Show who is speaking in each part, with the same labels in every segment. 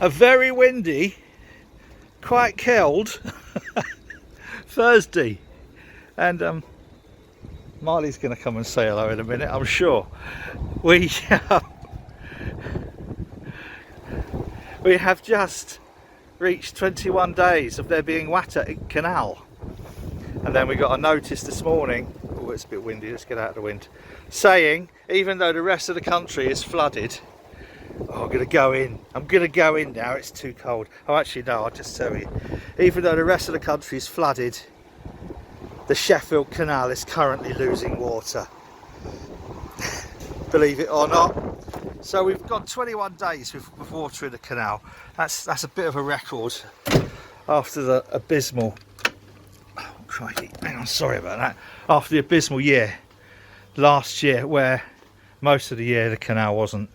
Speaker 1: A very windy, quite cold Thursday, and Marley's going to come and say hello in a minute, I'm sure. We have just reached 21 days of there being water in canal, and then we got a notice this morning. Oh, it's a bit windy, let's get out of the wind, saying even though the rest of the country is flooded. Oh, I'm going to go in now, it's too cold. Oh, actually no, I'll just tell you, even though the rest of the country is flooded, the Sheffield Canal is currently losing water. Believe it or not. So we've got 21 days with water in the canal. That's a bit of a record after the abysmal, oh crikey, hang on, sorry about that, after the abysmal year last year, where most of the year the canal wasn't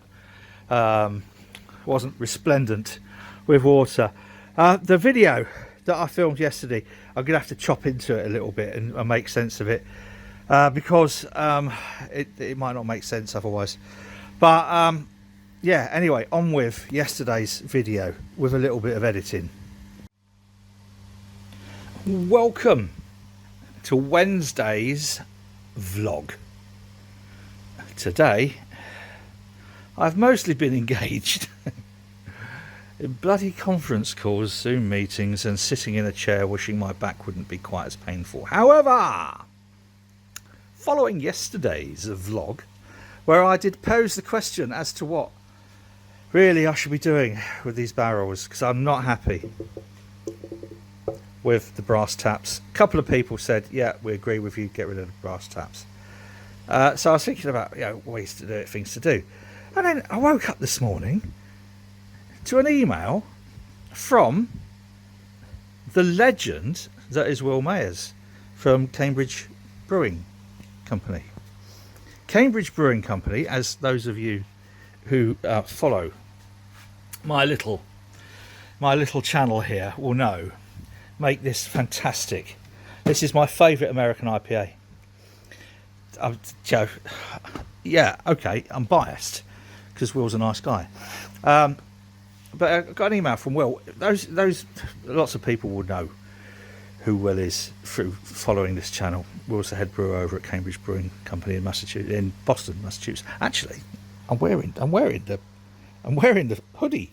Speaker 1: resplendent with water. The video that I filmed yesterday, I'm gonna have to chop into it a little bit and make sense of it, because it might not make sense otherwise. But yeah, anyway, on with yesterday's video with a little bit of editing. Welcome to Wednesday's vlog. Today I've mostly been engaged in bloody conference calls, Zoom meetings, and sitting in a chair wishing my back wouldn't be quite as painful. However, following yesterday's vlog, where I did pose the question as to what really I should be doing with these barrels, because I'm not happy with the brass taps. A couple of people said, yeah, we agree with you, get rid of the brass taps. So I was thinking about, ways to do it, things to do. And then I woke up this morning to an email from the legend that is Will Mayers from Cambridge Brewing Company. Cambridge Brewing Company, as those of you who follow my little channel here will know, make this fantastic. This is my favourite American IPA. Yeah, okay, I'm biased because Will's a nice guy. But I got an email from Will. Those lots of people will know who Will is through following this channel. Will's the head brewer over at Cambridge Brewing Company in Boston, Massachusetts. Actually, I'm wearing the hoodie.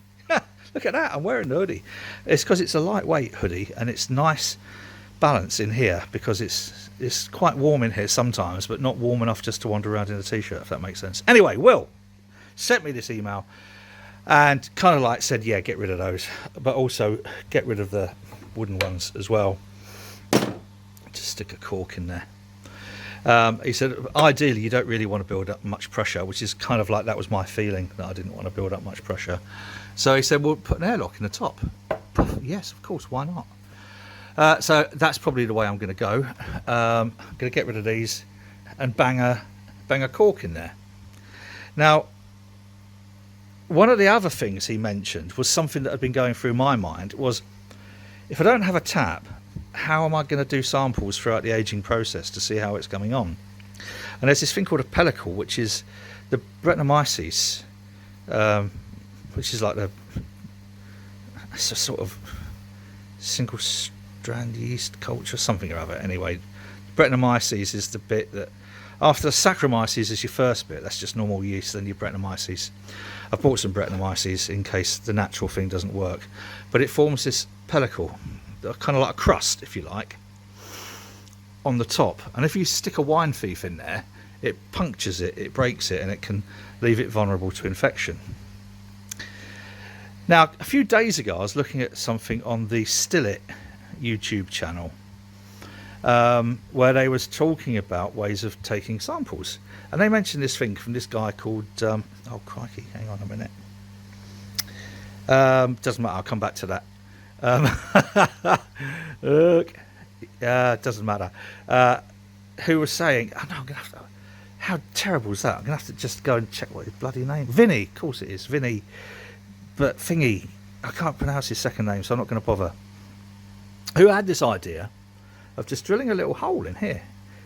Speaker 1: Look at that, I'm wearing the hoodie. It's because it's a lightweight hoodie and it's nice balance in here, because it's quite warm in here sometimes, but not warm enough just to wander around in a t-shirt, if that makes sense. Anyway, Will sent me this email and kind of like said, yeah, get rid of those, but also get rid of the wooden ones as well. Just stick a cork in there. He said ideally you don't really want to build up much pressure, which is kind of like, that was my feeling, that I didn't want to build up much pressure. So he said, well, put an airlock in the top. Yes, of course, why not? So that's probably the way I'm going to go. I'm going to get rid of these and bang a cork in there. Now, one of the other things he mentioned was something that had been going through my mind, was if I don't have a tap, how am I going to do samples throughout the aging process to see how it's coming on? And there's this thing called a pellicle, which is the Brettanomyces, which is like it's a sort of single strand yeast culture, something or other. Anyway, Brettanomyces is the bit that, after the Saccharomyces is your first bit, that's just normal yeast, then your Brettanomyces. I've bought some Brettanomyces in case the natural thing doesn't work, but it forms this pellicle, kind of like a crust, if you like, on the top. And if you stick a wine thief in there, it punctures it, it breaks it, and it can leave it vulnerable to infection. Now, a few days ago, I was looking at something on the Still It YouTube channel, where they was talking about ways of taking samples, and they mentioned this thing from this guy called oh crikey, hang on a minute, doesn't matter, I'll come back to that. Doesn't matter, who was saying, oh no, I'm gonna have to, how terrible is that, I'm gonna have to just go and check what his bloody name, Vinny, of course it is Vinny, but thingy, I can't pronounce his second name, so I'm not going to bother, who had this idea of just drilling a little hole in here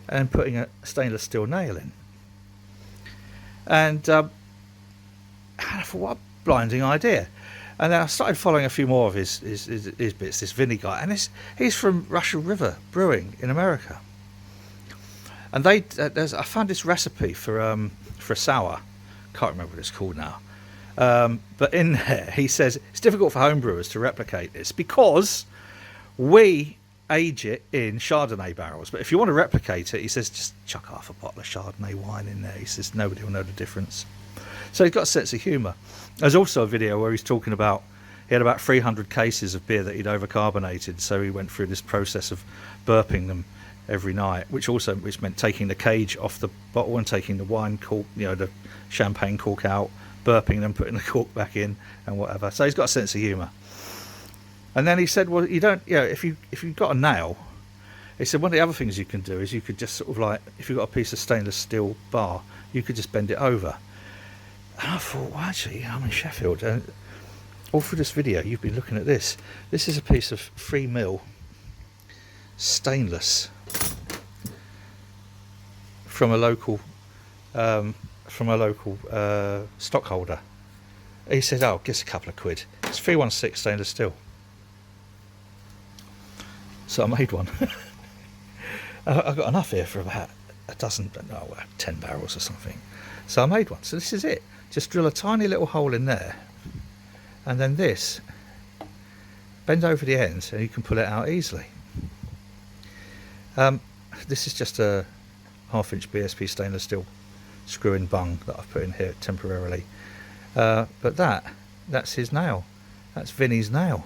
Speaker 1: and putting a stainless steel nail in. And I thought, what a blinding idea. And then I started following a few more of his bits, this Vinny guy. And he's from Russian River Brewing in America. And I found this recipe for a sour. Can't remember what it's called now. But in there, he says it's difficult for home brewers to replicate this because we age it in Chardonnay barrels. But if you want to replicate it, he says, just chuck half a bottle of Chardonnay wine in there. He says nobody will know the difference. So he's got a sense of humour. There's also a video where he's talking about he had about 300 cases of beer that he'd overcarbonated, so he went through this process of burping them every night, which meant taking the cage off the bottle and taking the wine cork, the champagne cork out, burping them, putting the cork back in, and whatever. So he's got a sense of humour. And then he said, well, you don't, if you've got a nail, he said one of the other things you can do is you could just sort of like, if you've got a piece of stainless steel bar, you could just bend it over. And I thought, well, actually, I'm in Sheffield, and all through this video, you've been looking at this. This is a piece of 3mm stainless from a local stockholder. He said, "Oh, guess a couple of quid." It's 316 stainless steel. So I made one. I got enough here for about a dozen, 10 barrels or something. So I made one. So this is it. Just drill a tiny little hole in there, and then this, bend over the ends, and you can pull it out easily. This is just a 1/2-inch BSP stainless steel screw-in bung that I've put in here temporarily. But that's his nail. That's Vinny's nail.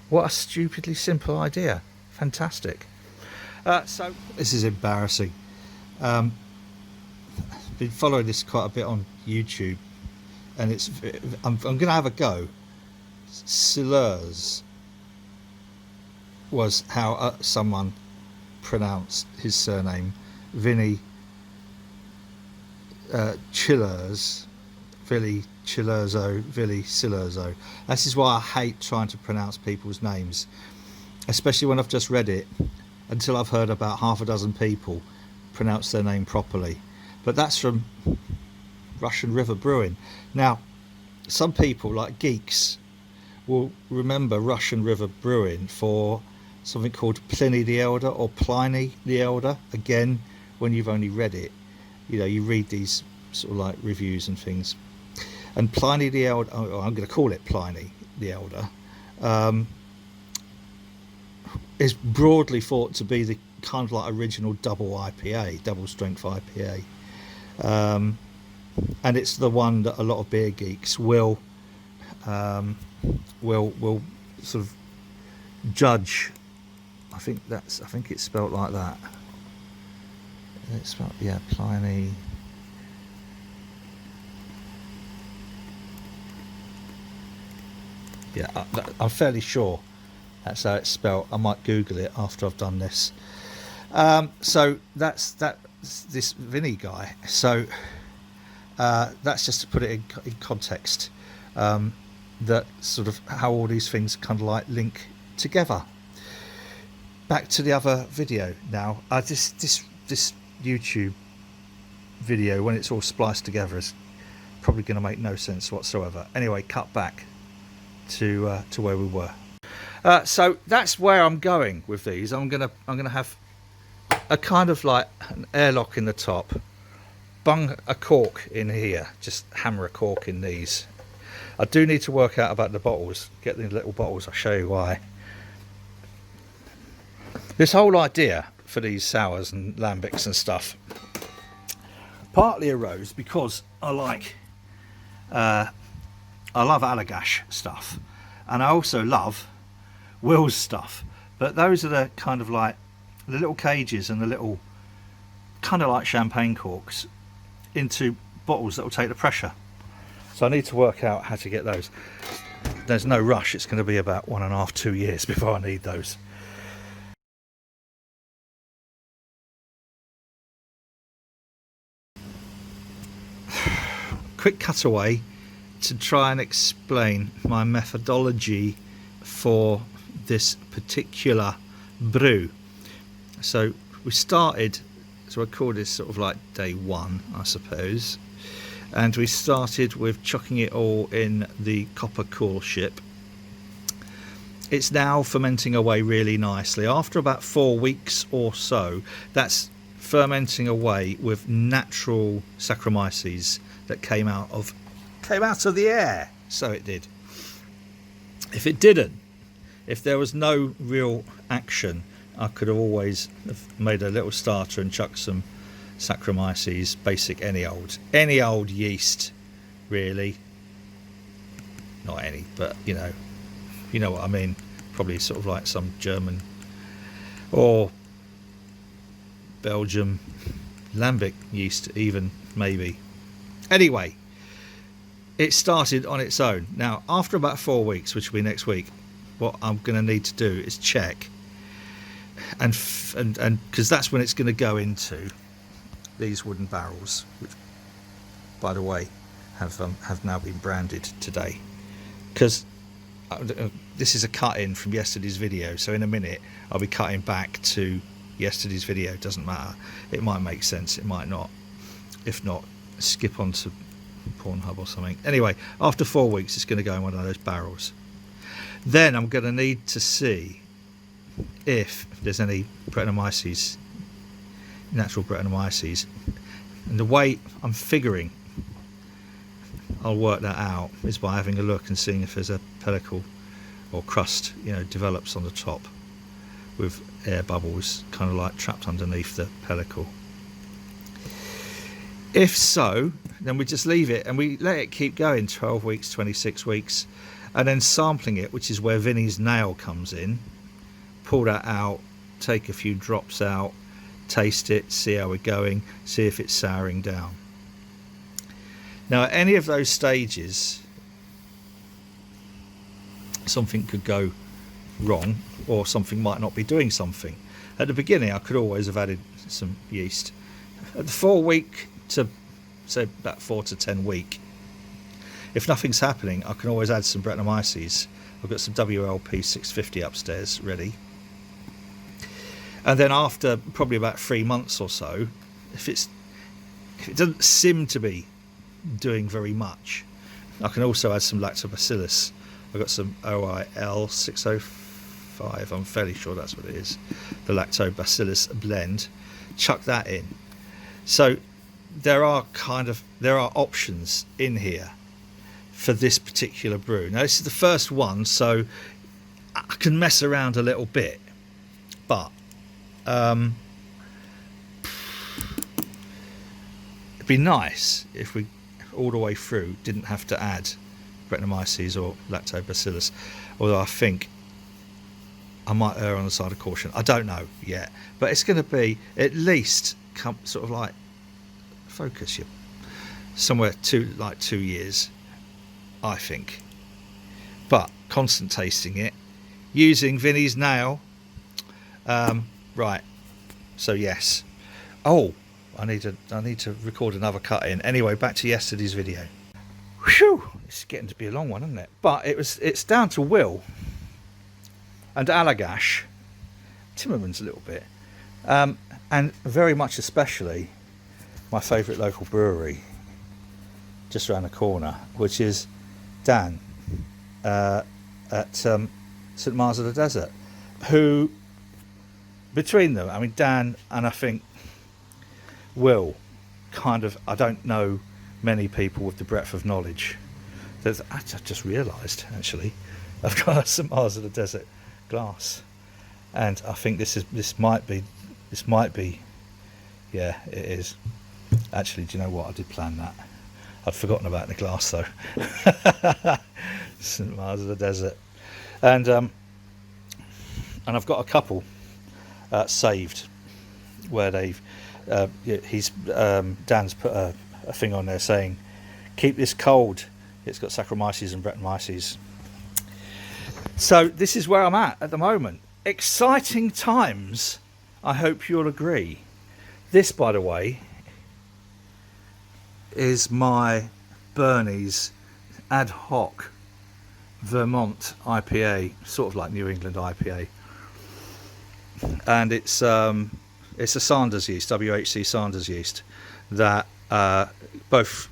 Speaker 1: What a stupidly simple idea. Fantastic. So this is embarrassing. Been following this quite a bit on YouTube, and I'm going to have a go. Silers was how someone pronounced his surname. Vinny Chilers, Vili Chilurzo, Vili Silurzo. This is why I hate trying to pronounce people's names, especially when I've just read it, until I've heard about half a dozen people pronounce their name properly. But that's from Russian River Brewing. Now, some people, like geeks, will remember Russian River Brewing for something called Pliny the Elder or Pliny the Elder. Again, when you've only read it, you read these sort of like reviews and things. And Pliny the Elder, I'm going to call it Pliny the Elder, is broadly thought to be the kind of like original double IPA, double strength IPA. And it's the one that a lot of beer geeks will sort of judge. I think it's spelt like that. It's spelt, Pliny. I'm fairly sure that's how it's spelt. I might Google it after I've done this. So that's this Vinny guy. So that's just to put it in context, that sort of how all these things kind of like link together. Back to the other video now. This YouTube video, when it's all spliced together, is probably going to make no sense whatsoever. Anyway, cut back to where we were. So that's where I'm going with these. I'm gonna have a kind of like an airlock in the top, bung a cork in here, just hammer a cork in these. I do need to work out about the bottles, get the little bottles. I'll show you why. This whole idea for these sours and lambics and stuff partly arose because I love Allagash stuff, and I also love Will's stuff. But those are the kind of like the little cages and the little kind of like champagne corks into bottles that will take the pressure. So I need to work out how to get those. There's no rush. It's going to be about 1.5-2 years before I need those. Quick cutaway to try and explain my methodology for this particular brew. So we started, so I call this sort of like day one, I suppose, and we started with chucking it all in the copper coolship. It's now fermenting away really nicely. After about 4 weeks or so, that's fermenting away with natural Saccharomyces that came out of the air. So it did. If it didn't, if there was no real action, I could have always have made a little starter and chucked some Saccharomyces, basic any old yeast, really. Not any, but you know what I mean. Probably sort of like some German or Belgium Lambic yeast, even maybe. Anyway, it started on its own. Now, after about 4 weeks, which will be next week, what I'm going to need to do is check, and because that's when it's going to go into these wooden barrels, which, by the way, have now been branded today. Because this is a cut-in from yesterday's video, so in a minute I'll be cutting back to yesterday's video. Doesn't matter. It might make sense. It might not. If not, skip on to Pornhub or something. Anyway, after 4 weeks, it's going to go in one of those barrels. Then I'm going to need to see if there's any Brettanomyces, natural Brettanomyces. And the way I'm figuring I'll work that out is by having a look and seeing if there's a pellicle or crust, develops on the top with air bubbles kind of like trapped underneath the pellicle. If so, then we just leave it and we let it keep going 12 weeks, 26 weeks, and then sampling it, which is where Vinny's nail comes in. Pull that out, take a few drops out, taste it, see how we're going, see if it's souring down. Now, at any of those stages, something could go wrong, or something might not be doing something. At the beginning, I could always have added some yeast. At the 4 week to, say, about 4 to 10 week, if nothing's happening, I can always add some Brettanomyces. I've got some WLP 650 upstairs ready. And then after probably about 3 months or so, if it doesn't seem to be doing very much, I can also add some lactobacillus. I've got some OIL 605, I'm fairly sure that's what it is, the lactobacillus blend. Chuck that in. So there are options in here for this particular brew. Now, this is the first one, so I can mess around a little bit, but it'd be nice if we all the way through didn't have to add Brettanomyces or lactobacillus, although I think I might err on the side of caution. I don't know yet, but it's going to be at least sort of like focus you somewhere 2 years, I think. But constant tasting it, using Vinny's nail. Right, so yes. Oh, I need to record another cut in. Anyway, back to yesterday's video. Whew, it's getting to be a long one, isn't it? But it's down to Will and Allagash, Timmermans a little bit, and very much especially my favourite local brewery just around the corner, which is Dan at St Mars of the Desert, who, between them, I mean Dan and I think Will, I don't know many people with the breadth of knowledge that I just realised actually I've got a St Mars of the Desert glass, and I think this might be yeah, it is actually. Do you know what, I did plan that. I'd forgotten about the glass though. St Mars of the Desert, and I've got a couple saved where they've Dan's put a thing on there saying keep this cold. It's got Saccharomyces and Brettanomyces. So this is where I'm at the moment. Exciting times, I hope you'll agree. This, by the way, is my Bernie's ad hoc Vermont IPA, sort of like New England IPA, and it's a Sanders yeast, WHC Sanders yeast, that both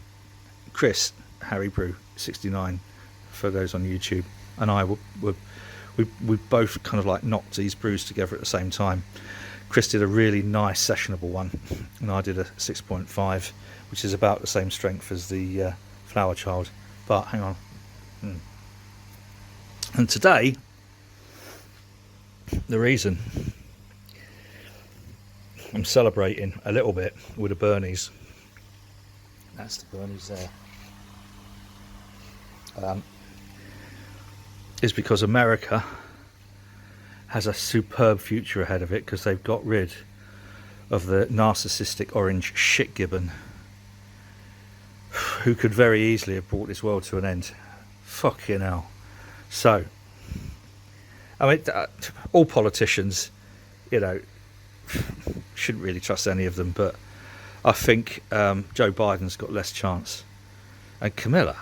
Speaker 1: Chris, Harry Brew 69 for those on YouTube, and I we both kind of like knocked these brews together at the same time. Chris did a really nice sessionable one, and I did a 6.5, which is about the same strength as the Flower Child. But hang on. And today, the reason I'm celebrating a little bit with a Bernie's, that's the Bernie's there, is because America has a superb future ahead of it, because they've got rid of the narcissistic orange shit gibbon who could very easily have brought this world to an end. Fucking hell. So, I mean, all politicians, you know, shouldn't really trust any of them, but I think Joe Biden's got less chance. And Camilla,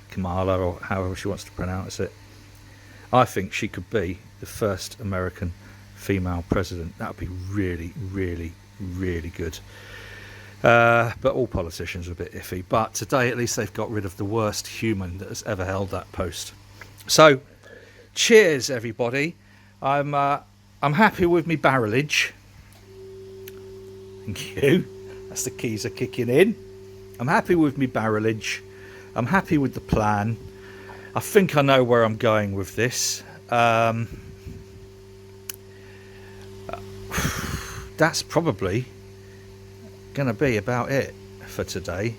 Speaker 1: Kamala, or however she wants to pronounce it, I think she could be the first American female president. That would be really, really, really good. But all politicians are a bit iffy. But today, at least, they've got rid of the worst human that has ever held that post. So, cheers, everybody. I'm happy with me barrelage. Thank you. That's the keys are kicking in. I'm happy with me barrelage. I'm happy with the plan. I think I know where I'm going with this. That's probably going to be about it for today,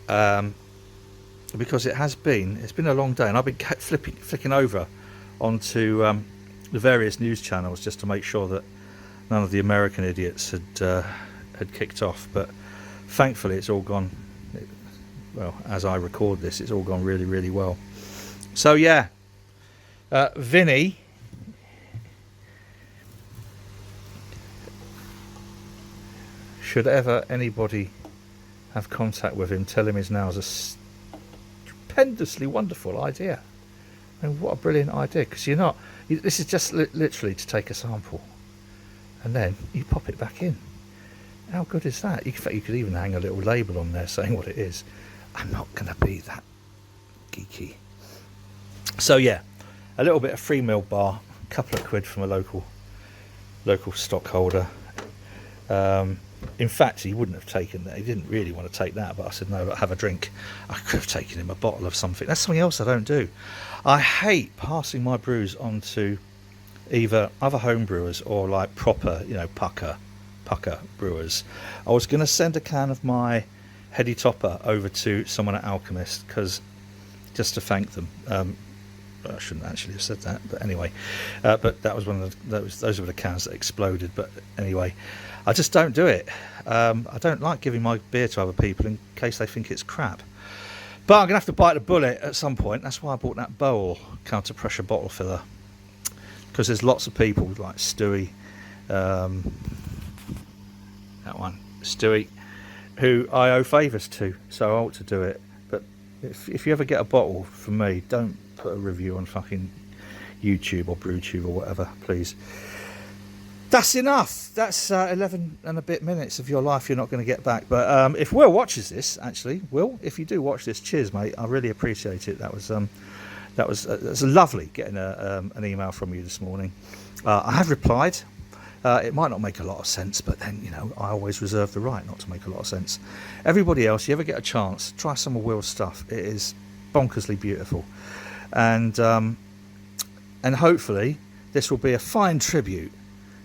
Speaker 1: because it's been a long day, and I've been flicking over onto the various news channels just to make sure that none of the American idiots had kicked off. But thankfully it's all gone, well, as I record this, it's all gone really, really well. So yeah, Vinny, should ever anybody have contact with him, tell him his nails are stupendously wonderful idea. I mean, what a brilliant idea, because this is just literally to take a sample and then you pop it back in. How good is that? In fact, you could even hang a little label on there saying what it is. I'm not going to be that geeky. So yeah, a little bit of free milk bar, a couple of quid from a local stockholder. In fact, he wouldn't have taken that. He didn't really want to take that, but I said, no, have a drink. I could have taken him a bottle of something. That's something else I don't do. I hate passing my brews on to either other home brewers or like proper, pucker brewers. I was going to send a can of my Heady Topper over to someone at Alchemist, because just to thank them. I shouldn't actually have said that, but anyway, but that was those were the cans that exploded. But anyway, I just don't do it. I don't like giving my beer to other people in case they think it's crap. But I'm gonna have to bite the bullet at some point. That's why I bought that Bowl counter pressure bottle filler, because there's lots of people like Stewie, that one, Stewie, who I owe favours to, so I ought to do it. But if you ever get a bottle from me, don't put a review on fucking YouTube or BrewTube or whatever, please. That's enough. That's 11 and a bit minutes of your life you're not going to get back. But if Will watches this, actually, Will, if you do watch this, cheers, mate. I really appreciate it. That was lovely getting an email from you this morning. I have replied. It might not make a lot of sense, but then, I always reserve the right not to make a lot of sense. Everybody else, you ever get a chance, try some of Will's stuff. It is bonkersly beautiful. And hopefully this will be a fine tribute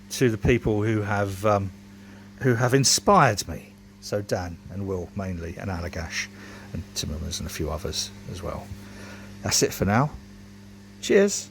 Speaker 1: to the people who have inspired me. So Dan and Will mainly, and Allagash and Timmermans and a few others as well. That's it for now. Cheers.